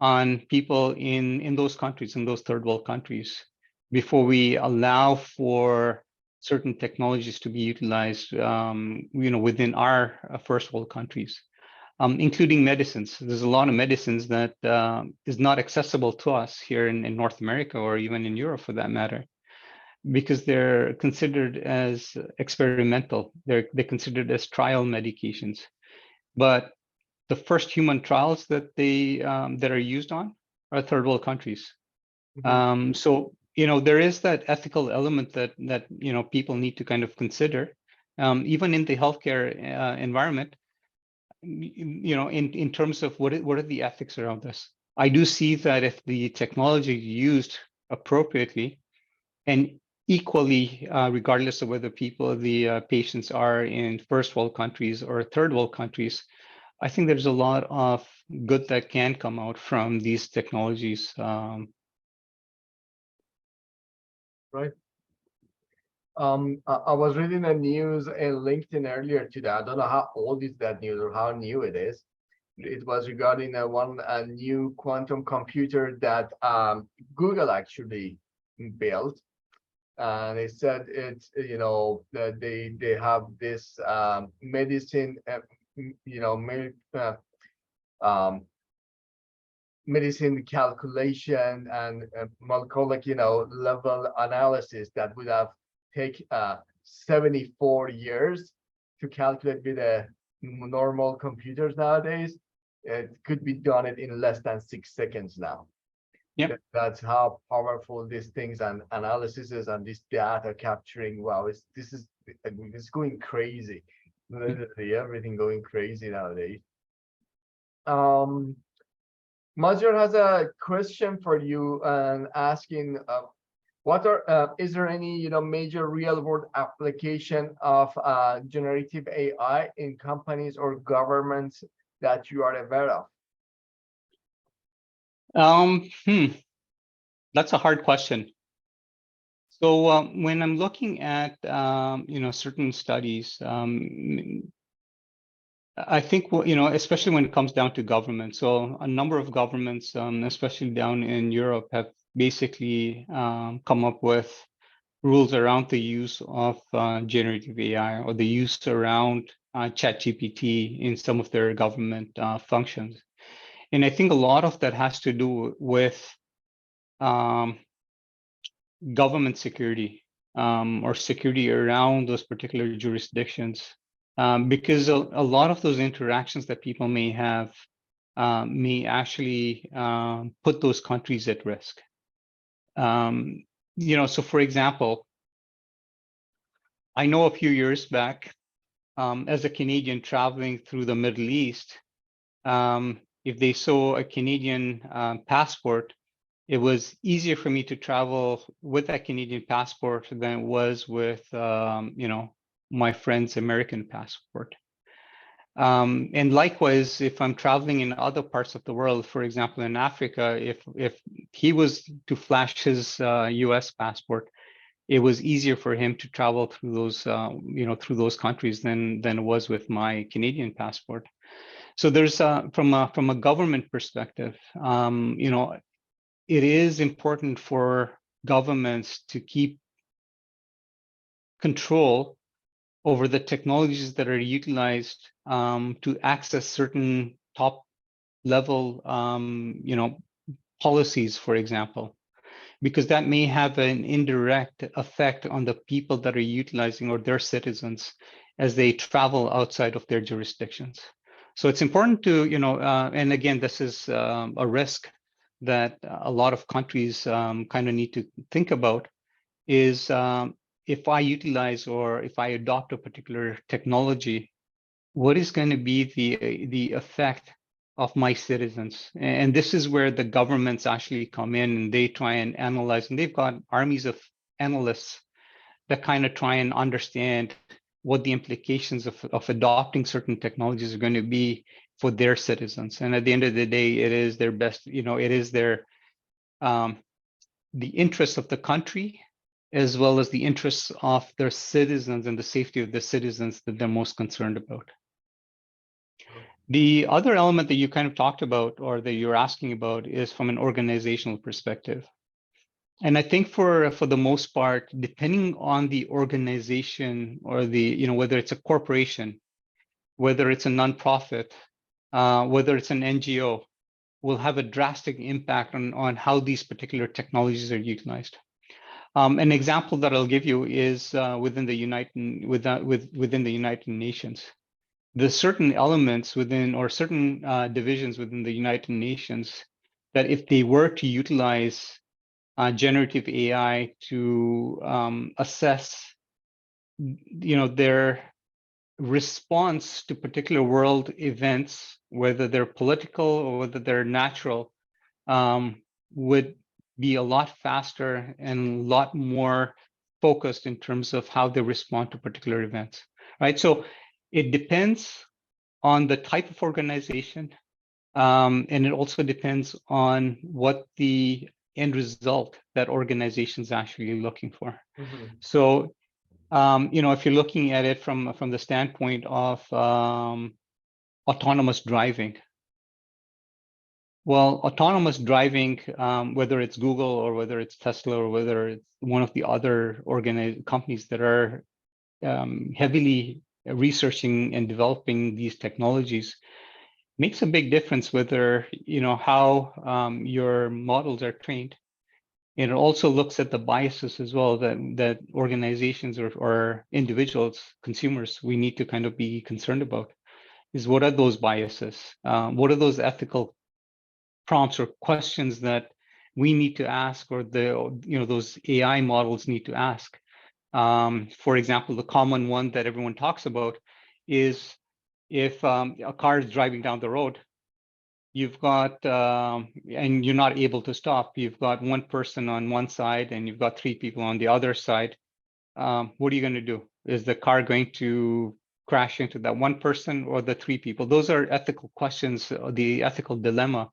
B: on people in those countries, in those third world countries, before we allow for certain technologies to be utilized, within our first world countries, including medicines. There's a lot of medicines that is not accessible to us here in North America or even in Europe, for that matter, because they're considered as experimental. They're considered as trial medications, but the first human trials that that are used on are third world countries. So there is that ethical element that people need to kind of consider, even in the healthcare environment. In terms of what are the ethics around this. I do see that if the technology is used appropriately and equally, regardless of whether the patients are in first world countries or third world countries, I think there's a lot of good that can come out from these technologies.
A: Right. I was reading the news in LinkedIn earlier today. I don't know how old is that news or how new it is. It was regarding a new quantum computer that Google actually built, and they said it's that they have this medicine, medicine calculation and molecular level analysis that would have take 74 years to calculate with the normal computers nowadays. It could be done in less than 6 seconds now.
B: Yeah,
A: That's how powerful these things and analysis is, and this data capturing. Wow, it's going crazy. Literally everything going crazy nowadays. Mazhar has a question for you and asking, is there any major real world application of generative AI in companies or governments that you are aware of?
B: That's a hard question. So when I'm looking at certain studies, I think especially when it comes down to government. So a number of governments, especially down in Europe, have basically come up with rules around the use of generative AI or the use around ChatGPT in some of their government functions. And I think a lot of that has to do with government security or security around those particular jurisdictions. Because a lot of those interactions that people may have may actually put those countries at risk. So for example, I know a few years back, as a Canadian traveling through the Middle East, if they saw a Canadian passport, it was easier for me to travel with that Canadian passport than it was with, my friend's American passport. And likewise, if I'm traveling in other parts of the world, for example, in Africa, if he was to flash his US passport, it was easier for him to travel through those countries than it was with my Canadian passport. So there's from a government perspective, it is important for governments to keep control over the technologies that are utilized to access certain top level, policies, for example, because that may have an indirect effect on the people that are utilizing or their citizens as they travel outside of their jurisdictions. So it's important to, and again, this is a risk that a lot of countries kind of need to think about is if I utilize or if I adopt a particular technology, what is going to be the effect of my citizens? And this is where the governments actually come in and they try and analyze, and they've got armies of analysts that kind of try and understand what the implications of adopting certain technologies are going to be for their citizens. And at the end of the day, it is their best, it is their the interests of the country as well as the interests of their citizens and the safety of the citizens that they're most concerned about. The other element that you kind of talked about or that you're asking about is from an organizational perspective. And I think for the most part, depending on the organization or the, whether it's a corporation, whether it's a nonprofit, whether it's an NGO, will have a drastic impact on how these particular technologies are utilized. An example that I'll give you is within the United Nations. There's certain elements within or certain divisions within the United Nations that if they were to utilize generative AI to assess, their response to particular world events, whether they're political or whether they're natural, would be a lot faster and a lot more focused in terms of how they respond to particular events, right? So it depends on the type of organization, and it also depends on what the end result that organization is actually looking for.
A: Mm-hmm.
B: So, if you're looking at it from the standpoint of autonomous driving, well, autonomous driving, whether it's Google or whether it's Tesla or whether it's one of the other companies that are heavily researching and developing these technologies, makes a big difference whether, how your models are trained. And it also looks at the biases as well that organizations or individuals, consumers, we need to kind of be concerned about. Is what are those biases? What are those ethical prompts or questions that we need to ask, or those AI models need to ask? For example, the common one that everyone talks about is if a car is driving down the road, you've got, and you're not able to stop, you've got one person on one side and you've got three people on the other side. What are you going to do? Is the car going to crash into that one person or the three people? Those are ethical questions, the ethical dilemma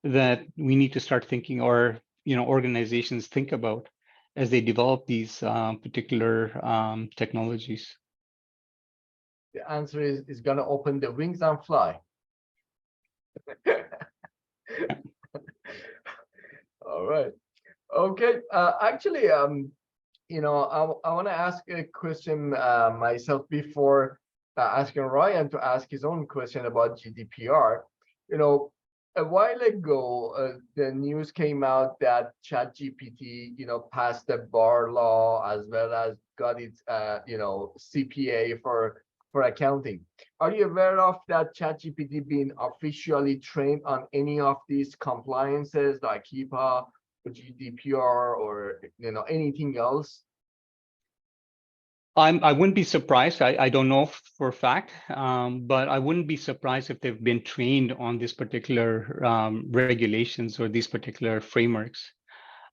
B: that we need to start thinking, or organizations think about as they develop these particular technologies.
A: The answer is going to open the wings and fly. All right. Okay. Actually, I want to ask a question myself before asking Ryan to ask his own question about GDPR. A while ago, the news came out that ChatGPT, passed the bar law as well as got its, CPA for accounting. Are you aware of that ChatGPT being officially trained on any of these compliances like HIPAA or GDPR or anything else?
B: I wouldn't be surprised. I don't know for a fact, but I wouldn't be surprised if they've been trained on these particular regulations or these particular frameworks.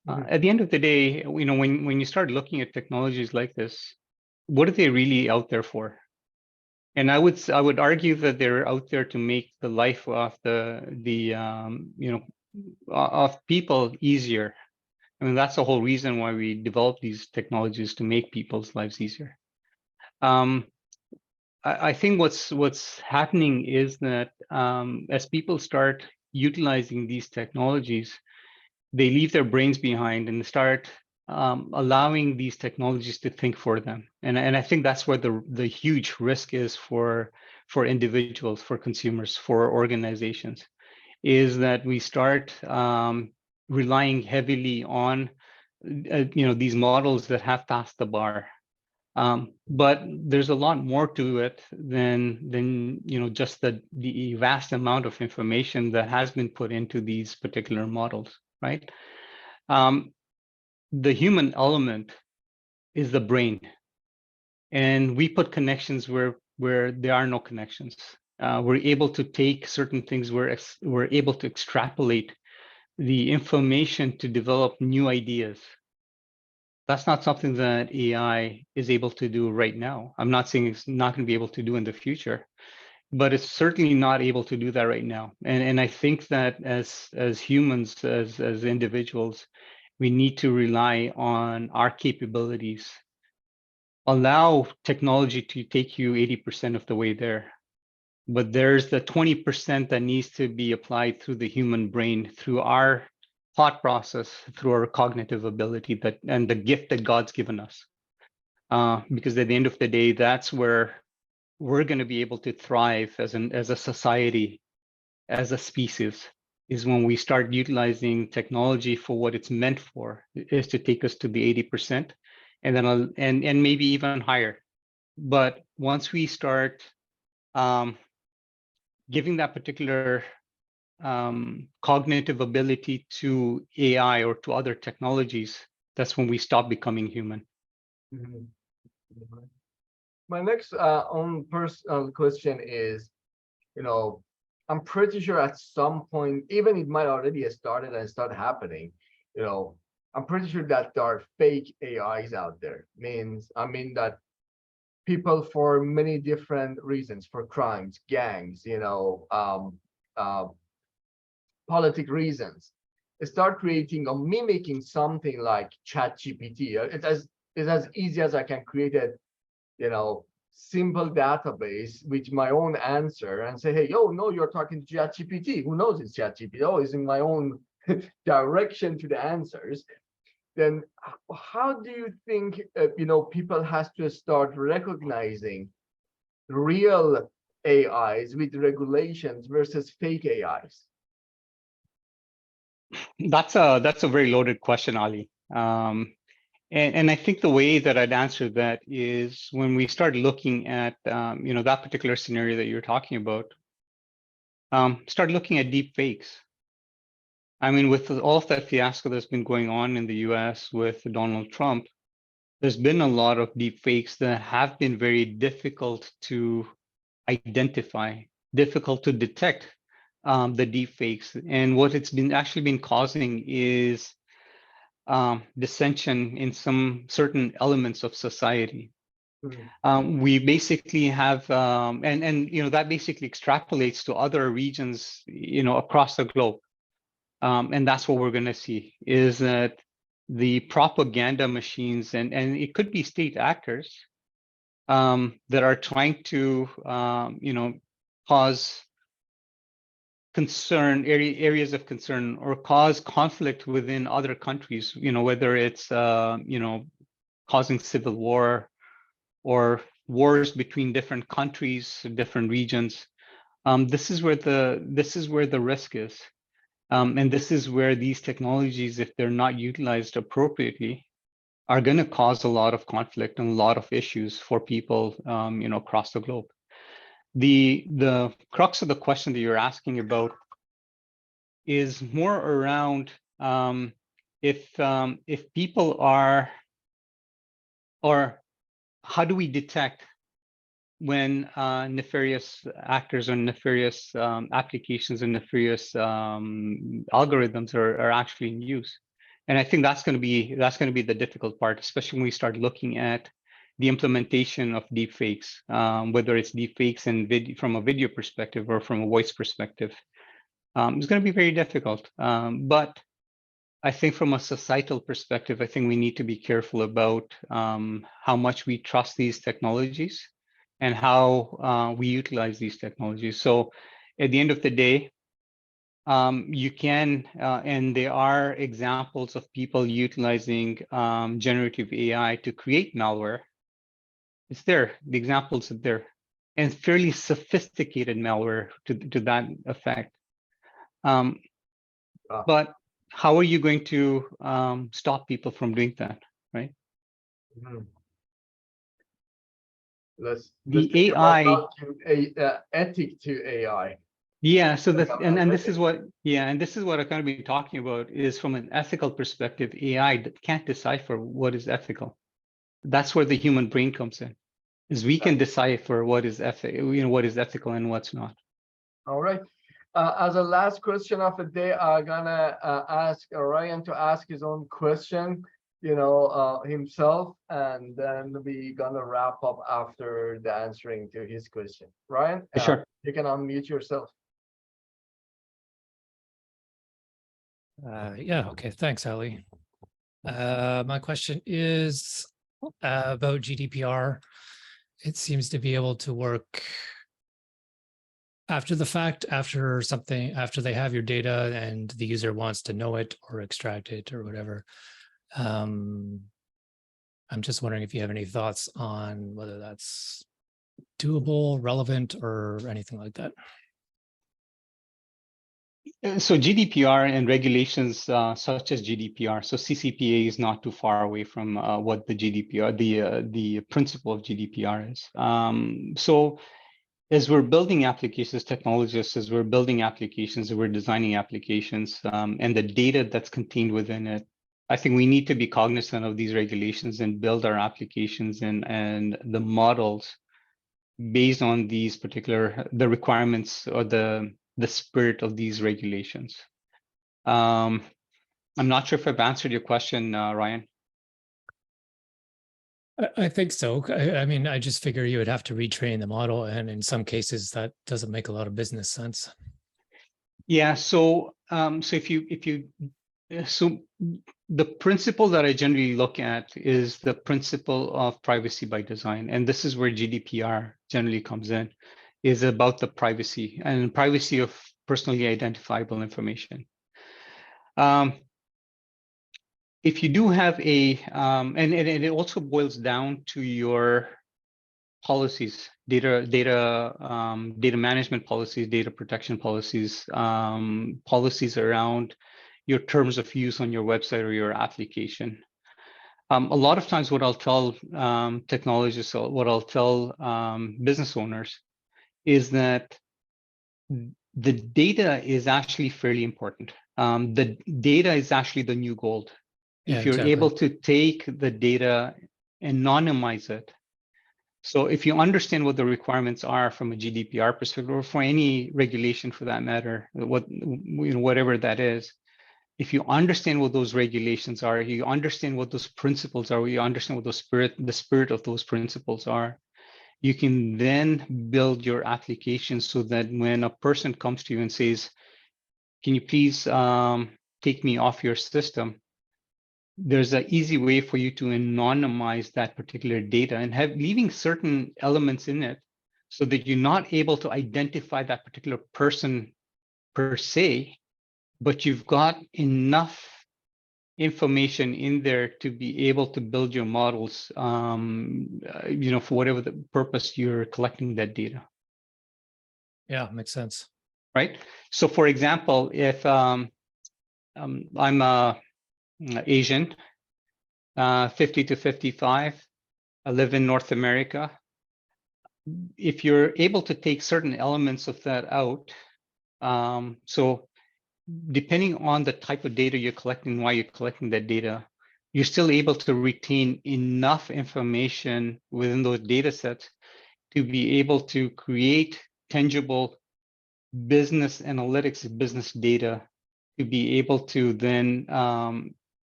B: At the end of the day, when you start looking at technologies like this, what are they really out there for? And I would argue that they're out there to make the life of of people easier. I mean, that's the whole reason why we develop these technologies, to make people's lives easier. Um, I think what's happening is that as people start utilizing these technologies, they leave their brains behind and start allowing these technologies to think for them. And I think that's where the huge risk is for individuals, for consumers, for organizations, is that we start relying heavily on these models that have passed the bar. But there's a lot more to it than just the vast amount of information that has been put into these particular models, right? The human element is the brain, and we put connections where there are no connections. We're able to take certain things, we're able to extrapolate the information to develop new ideas. That's not something that AI is able to do right now. I'm not saying it's not going to be able to do in the future, but it's certainly not able to do that right now. And I think that as humans, as individuals, we need to rely on our capabilities. Allow technology to take you 80% of the way there, but there's the 20% that needs to be applied through the human brain, through our thought process, through our cognitive ability, and the gift that God's given us. Because at the end of the day, that's where we're going to be able to thrive as a society, as a species, is when we start utilizing technology for what it's meant for, is to take us to the 80%, and then and maybe even higher. But once we start giving that particular cognitive ability to AI or to other technologies, that's when we stop becoming human.
A: Mhm. My next own personal question is, I'm pretty sure at some point, even it might already have started and start happening, I'm pretty sure that there are fake AIs out there. I mean that people, for many different reasons, for crimes, gangs, politic reasons, start creating or mimicking something like ChatGPT. It's as easy as I can create a simple database with my own answer and say, hey, no, you're talking to ChatGPT. Who knows it's ChatGPT? Oh, it's in my own direction to the answers. Then how do you think people has to start recognizing real AIs with regulations versus fake AIs?
B: That's a very loaded question, Ali. And I think the way that I'd answer that is when we start looking at that particular scenario that you're talking about, start looking at deep fakes. I mean, with all of that fiasco that's been going on in the US with Donald Trump, there's been a lot of deep fakes that have been very difficult to identify, difficult to detect the deep fakes. And what it's actually been causing is dissension in some certain elements of society. We basically have, and that basically extrapolates to other regions, across the globe. And that's what we're going to see, is that the propaganda machines, and it could be state actors that are trying to, cause concern, areas of concern, or cause conflict within other countries, whether it's, causing civil war or wars between different countries, different regions. This is where the risk is. And this is where these technologies, if they're not utilized appropriately, are going to cause a lot of conflict and a lot of issues for people, across the globe. The crux of the question that you're asking about is more around if people are, or how do we detect when nefarious actors or nefarious applications and nefarious algorithms are actually in use? And I think that's going to be the difficult part, especially when we start looking at the implementation of deepfakes, whether it's deepfakes and from a video perspective or from a voice perspective. It's going to be very difficult. But I think from a societal perspective, I think we need to be careful about how much we trust these technologies and how we utilize these technologies. So at the end of the day, you can, and there are examples of people utilizing generative AI to create malware. It's there, the examples are there, and fairly sophisticated malware to that effect. But how are you going to stop people from doing that, right?
A: Mhm. Let's
B: The
A: think about
B: AI,
A: not to ethic to AI.
B: yeah. So that, and this
A: ethic.
B: is what, yeah, and this is what I'm going to be talking about is from an ethical perspective. AI can't decipher what is ethical. That's where the human brain comes in. Is we can decipher what is what is ethical and what's not.
A: All right. As a last question of the day, I'm gonna ask Ryan to ask his own question, himself, and then we gonna wrap up after the answering to his question. Ryan,
B: Sure.
A: you can unmute yourself.
D: Yeah, okay, thanks, Ali. My question is about GDPR. It seems to be able to work after the fact, after they have your data and the user wants to know it or extract it or whatever. I'm just wondering if you have any thoughts on whether that's doable, relevant, or anything like that.
B: So GDPR and regulations such as GDPR, so CCPA is not too far away from what the GDPR, the principle of GDPR is. So as we're building applications, technologists, as we're building applications, as we're designing applications, and the data that's contained within it, I think we need to be cognizant of these regulations and build our applications and the models based on these the requirements or the spirit of these regulations. I'm not sure if I've answered your question, Ryan.
D: I think so. I mean, I just figure you would have to retrain the model, and in some cases that doesn't make a lot of business sense.
B: Yeah. So so the principle that I generally look at is the principle of privacy by design, and this is where GDPR generally comes in, is about the privacy of personally identifiable information. If you do have and it also boils down to your policies, data management policies, data protection policies, policies around your terms of use on your website or your application. A lot of times what I'll tell technologists, or what I'll tell business owners, is that the data is actually fairly important. The data is actually the new gold.
D: Yeah,
B: if you're
D: exactly.
B: able to take the data, anonymize it. So if you understand what the requirements are from a GDPR perspective, or for any regulation for that matter, whatever that is, if you understand what those regulations are, you understand what those principles are, you understand what the spirit of those principles are, you can then build your application so that when a person comes to you and says, can you please take me off your system, there's an easy way for you to anonymize that particular data and leaving certain elements in it so that you're not able to identify that particular person per se, but you've got enough information in there to be able to build your models, for whatever the purpose you're collecting that data.
D: Yeah, makes sense.
B: Right. So, for example, if I'm Asian, 50 to 55, I live in North America. If you're able to take certain elements of that out, so depending on the type of data you're collecting, why you're collecting that data, you're still able to retain enough information within those data sets to be able to create tangible business analytics, business data, to be able to then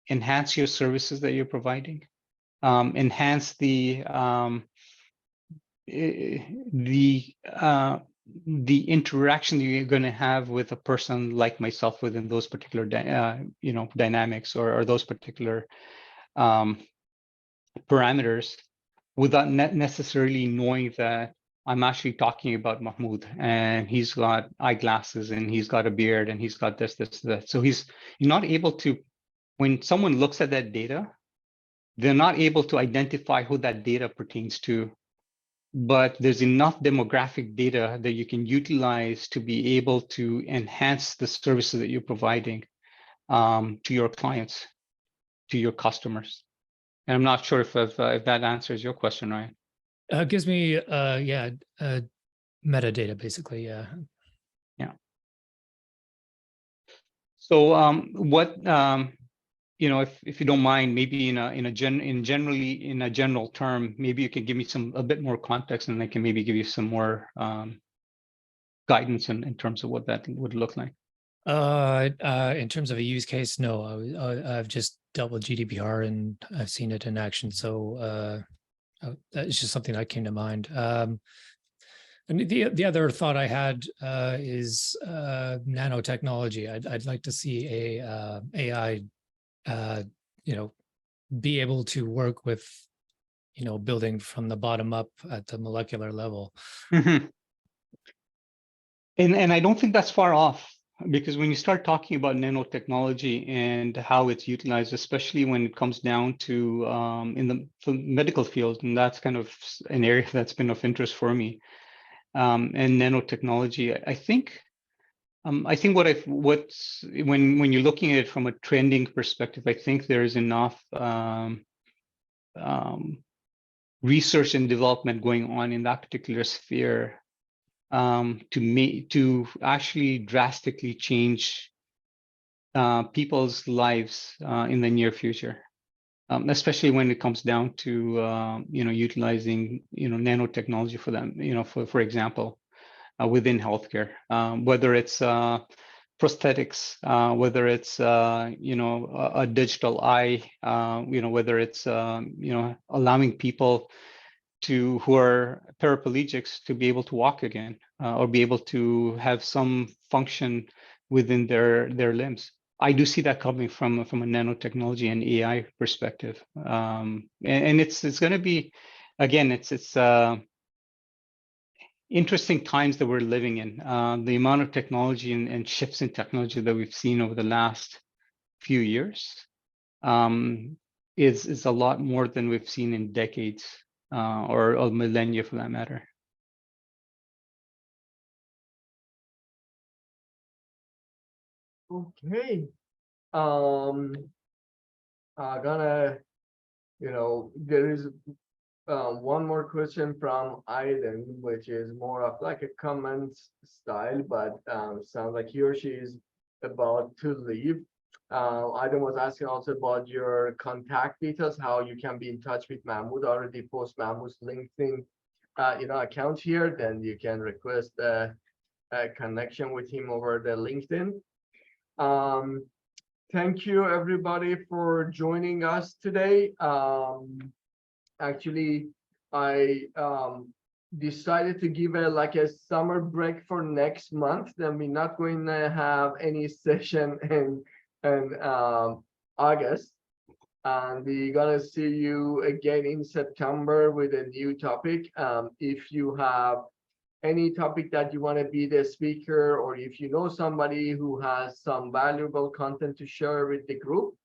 B: enhance your services that you're providing, enhance the interaction that you're going to have with a person like myself within those particular dynamics or those particular parameters, without necessarily knowing that I'm actually talking about Mahmood, and he's got eyeglasses and he's got a beard and he's got this, that. So you're not able to, when someone looks at that data, they're not able to identify who that data pertains to. But there's enough demographic data that you can utilize to be able to enhance the services that you're providing to your clients, to your customers. And I'm not sure if that answers your question, Ryan.
D: Gives me, metadata, basically, yeah.
B: Yeah. So what, if you don't mind, maybe in a general term, maybe you can give me a bit more context, and I can maybe give you some more guidance in terms of what that would look like.
D: In terms of a use case, no, I've just dealt with GDPR and I've seen it in action. So that's just something that came to mind. And the other thought I had is nanotechnology. I'd like to see a AI, be able to work with, building from the bottom up at the molecular level.
B: Mm-hmm. And I don't think that's far off, because when you start talking about nanotechnology and how it's utilized, especially when it comes down to in the medical field, and that's kind of an area that's been of interest for me. And nanotechnology, I think when you're looking at it from a trending perspective, I think there is enough research and development going on in that particular sphere to actually drastically change people's lives in the near future, especially when it comes down to utilizing nanotechnology for them. For example, within healthcare, whether it's prosthetics, whether it's a digital eye, whether it's allowing people who are paraplegics to be able to walk again, or be able to have some function within their limbs. I do see that coming from a nanotechnology and AI perspective, and it's going to be, again, it's interesting times that we're living in. The amount of technology and shifts in technology that we've seen over the last few years is a lot more than we've seen in decades. Or millennia, for that matter.
A: Okay. Gonna, there is one more question from Aiden, which is more of like a comment style, but sounds like he or she is about to leave. Aiden was asking also about your contact details, how you can be in touch with Mahmood. Already post Mahmood's LinkedIn account here, then you can request a connection with him over the LinkedIn. Thank you everybody for joining us today. Actually, I decided to give a summer break for next month. Then we're not going to have any session in August, and we're gonna see you again in September with a new topic. If you have any topic that you want to be the speaker, or if you know somebody who has some valuable content to share with the group,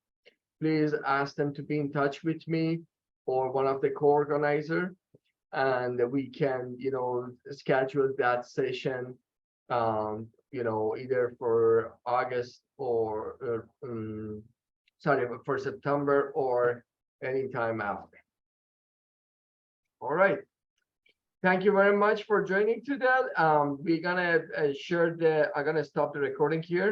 A: please ask them to be in touch with me or one of the co-organizer, and we can schedule that session either for August or for September or anytime after. All right. Thank you very much for joining today. We're gonna I'm gonna stop the recording here.